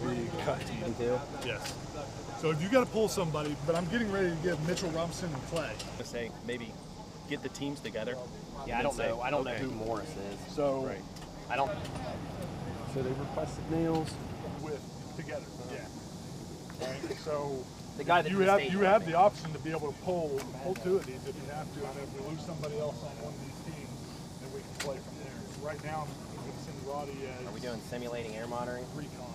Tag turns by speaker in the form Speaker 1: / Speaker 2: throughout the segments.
Speaker 1: be cut.
Speaker 2: Me too.
Speaker 1: Yes. So if you got to pull somebody, but I'm getting ready to give Mitchell Robinson and Clay.
Speaker 3: To say maybe get the teams together.
Speaker 2: Yeah, I don't know. I don't know who Morris is.
Speaker 1: So
Speaker 3: Right.
Speaker 2: I don't. So they requested nails.
Speaker 1: with together. Yeah. Right. So
Speaker 2: The guy that
Speaker 1: you
Speaker 2: did the
Speaker 1: have
Speaker 2: state
Speaker 1: you
Speaker 2: thing.
Speaker 1: have the option to be able to pull two of these if you have to, and if we lose somebody else on one of these teams, then we can play from there. Right now, I'm going to send Roddy as
Speaker 2: Are we doing simulating air monitoring?
Speaker 1: recon.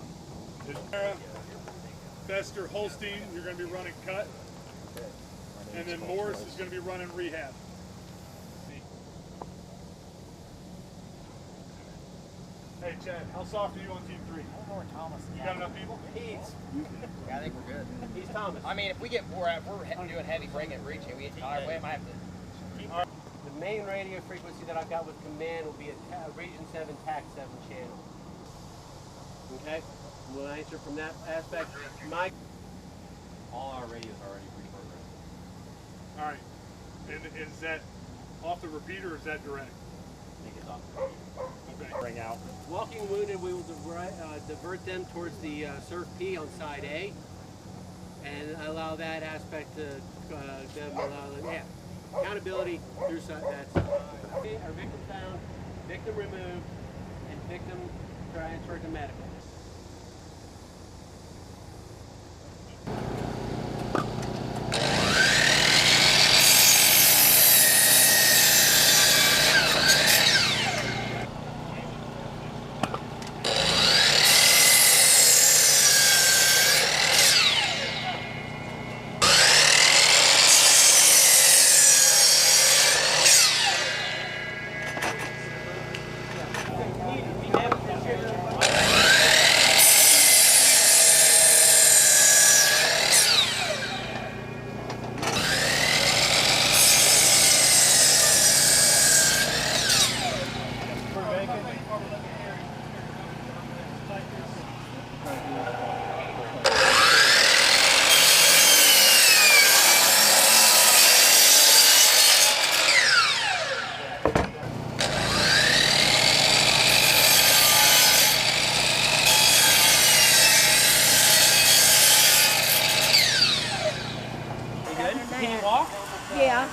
Speaker 1: Fester, Holstein, you're going to be running cut, and then Morris is going to be running rehab. Hey Chad, how soft are you on team 3?
Speaker 4: More Thomas.
Speaker 1: You got enough people?
Speaker 4: Yeah, I think we're good.
Speaker 2: He's Thomas.
Speaker 4: I mean, if we get if we're doing heavy breaking and reaching, we might have to.
Speaker 2: The main radio frequency that I've got with command will be a Region 7 TAC 7 channel. Okay? We'll answer from that aspect. All our radios are already pre-programmed.
Speaker 1: All right. And is that off the repeater or is that direct?
Speaker 2: I think it's off the repeater.
Speaker 1: Okay. Bring out.
Speaker 2: Walking wounded, we will divert them towards the Surf P on side A, and allow that aspect to accountability through that side. Our victim found, victim removed, and victim transferred to medical.
Speaker 5: Yeah.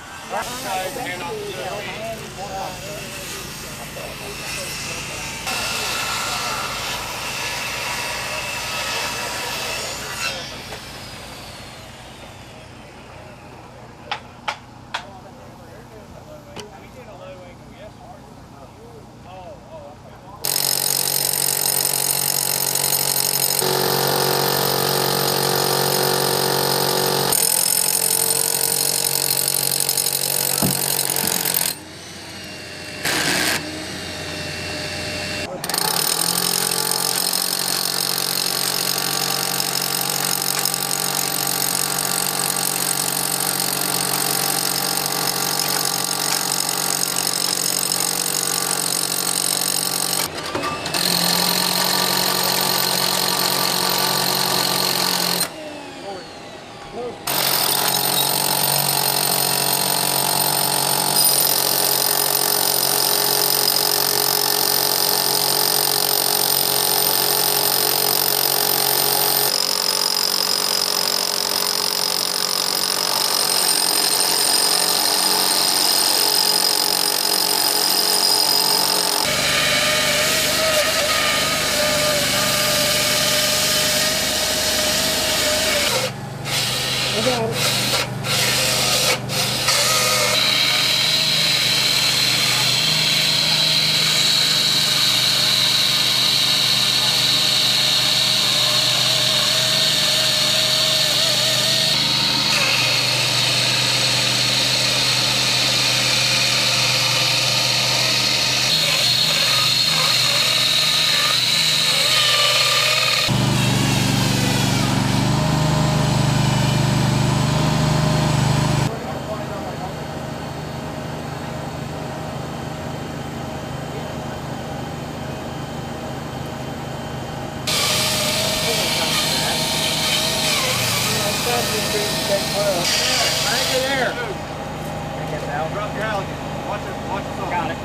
Speaker 2: Got it.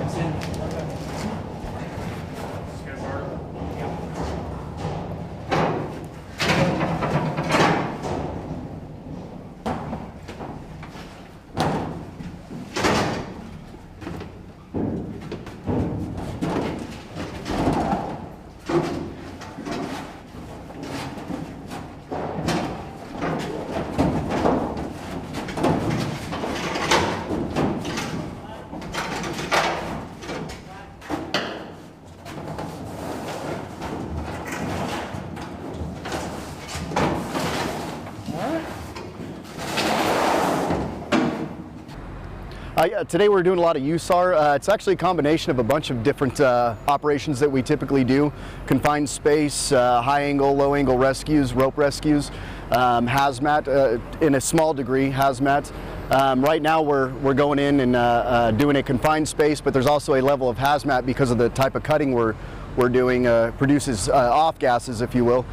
Speaker 2: Mencin.
Speaker 6: Today we're doing a lot of USAR. It's actually a combination of a bunch of different operations that we typically do. Confined space, high angle, low angle rescues, rope rescues, hazmat, in a small degree, hazmat. Right now we're going in and doing a confined space, but there's also a level of hazmat because of the type of cutting we're doing, produces off gases, if you will.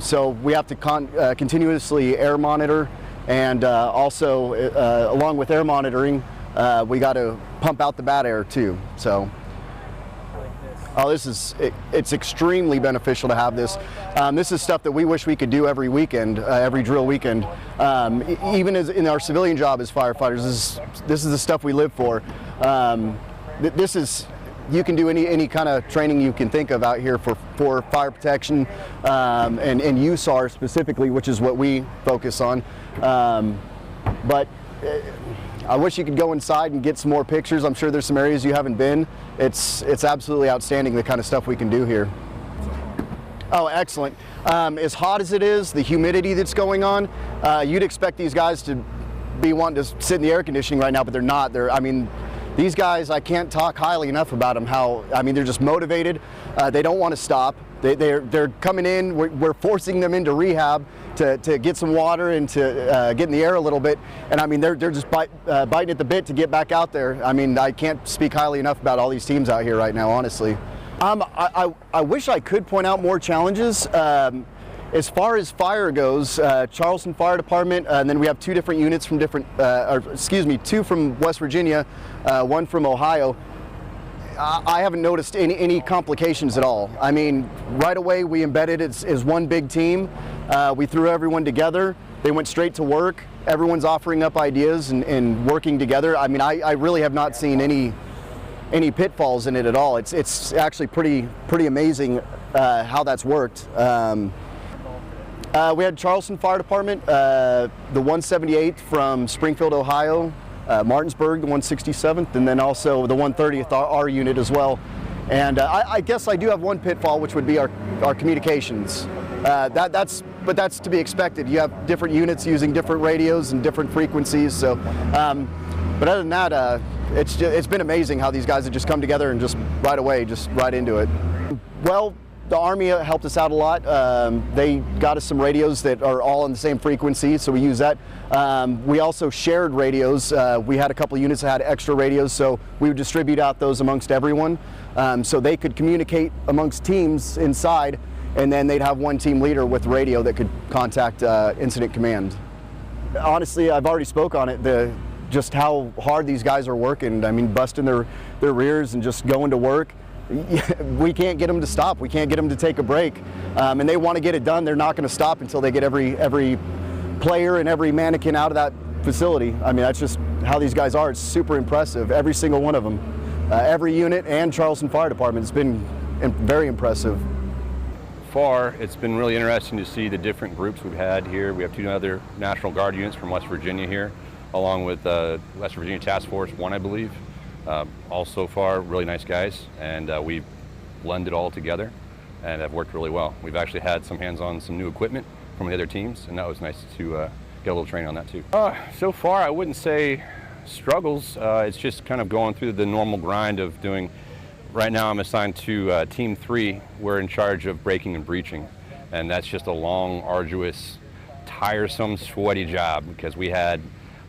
Speaker 6: So we have to continuously air monitor, and also along with air monitoring, we got to pump out the bad air too. So, oh, it's extremely beneficial to have this. This is stuff that we wish we could do every weekend, every drill weekend. Even as in our civilian job as firefighters, this is the stuff we live for. This is, you can do any kind of training you can think of out here for fire protection, and USAR specifically, which is what we focus on. But I wish you could go inside and get some more pictures. I'm sure there's some areas you haven't been. It's absolutely outstanding, the kind of stuff we can do here. Oh, excellent. As hot as it is, the humidity that's going on, you'd expect these guys to be wanting to sit in the air conditioning right now, but they're not. I mean, these guys, I can't talk highly enough about them. They're just motivated. They don't want to stop. They're coming in. We're forcing them into rehab to get some water and to get in the air a little bit. And I mean, they're just biting at the bit to get back out there. I mean, I can't speak highly enough about all these teams out here right now, honestly. I wish I could point out more challenges. As far as fire goes, Charleston Fire Department, and then we have two different units from two from West Virginia, one from Ohio. I haven't noticed any complications at all. I mean, right away we embedded it as one big team. We threw everyone together. They went straight to work. Everyone's offering up ideas and working together. I mean, I really have not seen any pitfalls in it at all. It's actually pretty amazing how that's worked. We had Charleston Fire Department, the 178th from Springfield, Ohio, Martinsburg, the 167th, and then also the 130th, our unit as well. And I guess I do have one pitfall, which would be our communications. But that's to be expected. You have different units using different radios and different frequencies. So, but other than that, it's been amazing how these guys have just come together and just right away, just right into it. Well, the Army helped us out a lot. They got us some radios that are all on the same frequency, so we use that. We also shared radios. We had a couple of units that had extra radios, so we would distribute out those amongst everyone, so they could communicate amongst teams inside, and then they'd have one team leader with radio that could contact incident command. Honestly, I've already spoke on it, just how hard these guys are working. I mean, busting their rears and just going to work. We can't get them to stop. We can't get them to take a break, and they want to get it done. They're not going to stop until they get every player and every mannequin out of that facility. I mean, that's just how these guys are. It's super impressive, every single one of them. Every unit and Charleston Fire Department has been very impressive.
Speaker 7: It's been really interesting to see the different groups we've had here. We have two other National Guard units from West Virginia here, along with West Virginia Task Force 1, I believe. All so far really nice guys, and we've blended all together and have worked really well. We've actually had some hands on some new equipment from the other teams, and that was nice to get a little training on that too. So far I wouldn't say struggles. It's just kind of going through the normal grind of doing. Right now I'm assigned to Team 3. We're in charge of breaking and breaching, and that's just a long, arduous, tiresome, sweaty job, because we had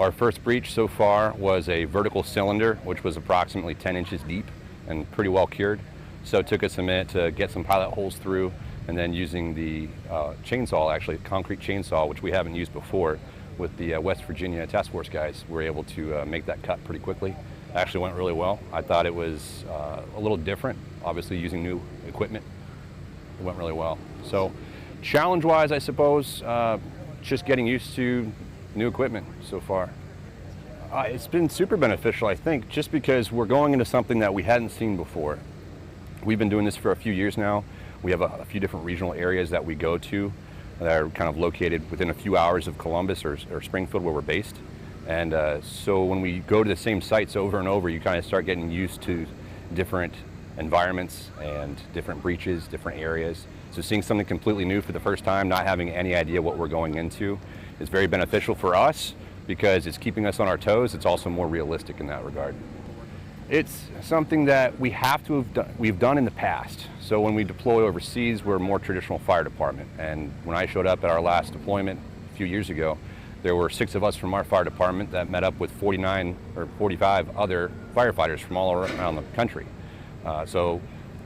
Speaker 7: our first breach so far was a vertical cylinder, which was approximately 10 inches deep and pretty well cured. So it took us a minute to get some pilot holes through, and then using the chainsaw, actually concrete chainsaw, which we haven't used before, with the West Virginia Task Force guys, we're able to make that cut pretty quickly. actually went really well. I thought it was a little different, obviously using new equipment. It went really well. So challenge-wise, I suppose, just getting used to new equipment so far. It's been super beneficial, I think, just because we're going into something that we hadn't seen before. We've been doing this for a few years now. We have a few different regional areas that we go to that are kind of located within a few hours of Columbus or Springfield, where we're based. And so when we go to the same sites over and over, you kind of start getting used to different environments and different breaches, different areas. So seeing something completely new for the first time, not having any idea what we're going into, is very beneficial for us because it's keeping us on our toes. It's also more realistic in that regard. It's something that we've done in the past. So when we deploy overseas, we're a more traditional fire department. And when I showed up at our last deployment a few years ago, there were 6 of us from our fire department that met up with 49 or 45 other firefighters from all around the country. So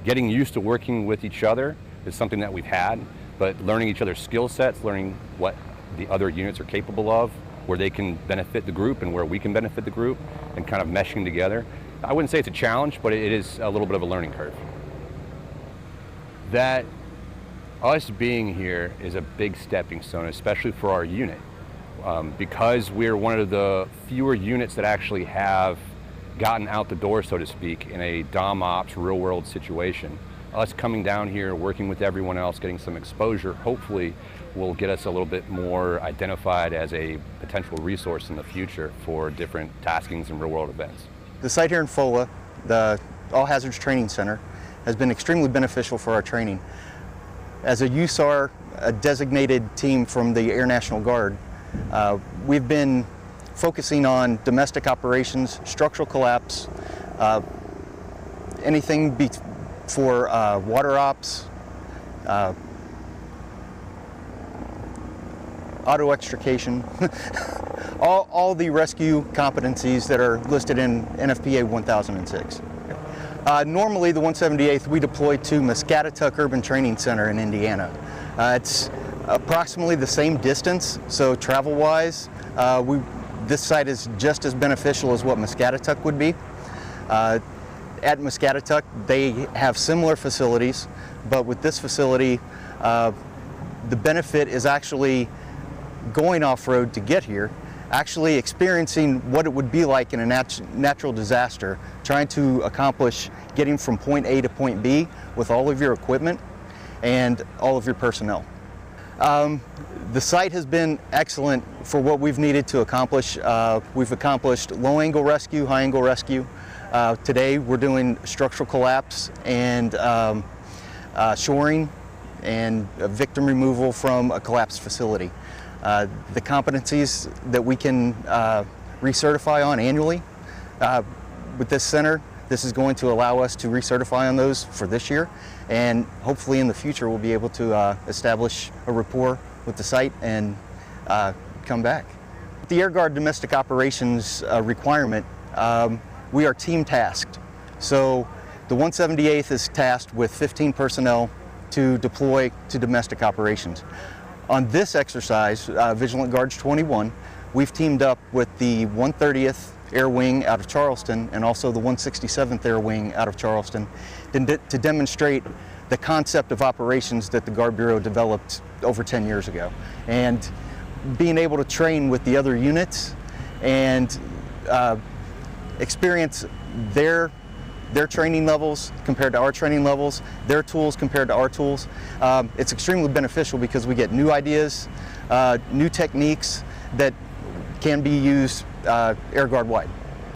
Speaker 7: getting used to working with each other is something that we've had, but learning each other's skill sets, learning what the other units are capable of, where they can benefit the group and where we can benefit the group, and kind of meshing together. I wouldn't say it's a challenge, but it is a little bit of a learning curve. That us being here is a big stepping stone, especially for our unit. Because we're one of the fewer units that actually have gotten out the door, so to speak, in a Dom Ops real world situation. Us coming down here, working with everyone else, getting some exposure, hopefully will get us a little bit more identified as a potential resource in the future for different taskings and real world events.
Speaker 6: The site here in Fola, the All Hazards Training Center, has been extremely beneficial for our training. As a USAR, a designated team from the Air National Guard, we've been focusing on domestic operations, structural collapse, anything for water ops, auto extrication, all the rescue competencies that are listed in NFPA 1006. Normally, the 178th, we deploy to Muscatatuck Urban Training Center in Indiana. It's approximately the same distance, so travel-wise, this site is just as beneficial as what Muscatatuck would be. At Muscatatuck, they have similar facilities, but with this facility, the benefit is actually going off-road to get here, actually experiencing what it would be like in a natural disaster, trying to accomplish getting from point A to point B with all of your equipment and all of your personnel. The site has been excellent for what we've needed to accomplish. We've accomplished low-angle rescue, high-angle rescue. Today we're doing structural collapse and shoring and victim removal from a collapsed facility. The competencies that we can recertify on annually with this center, this is going to allow us to recertify on those for this year, and hopefully in the future we'll be able to establish a rapport with the site and come back. The Air Guard domestic operations requirement, we are team tasked. So the 178th is tasked with 15 personnel to deploy to domestic operations. On this exercise, Vigilant Guards 21, we've teamed up with the 130th Air Wing out of Charleston and also the 167th Air Wing out of Charleston to demonstrate the concept of operations that the Guard Bureau developed over 10 years ago. And being able to train with the other units and experience their training levels compared to our training levels, their tools compared to our tools. It's extremely beneficial because we get new ideas, new techniques that can be used Air Guard wide.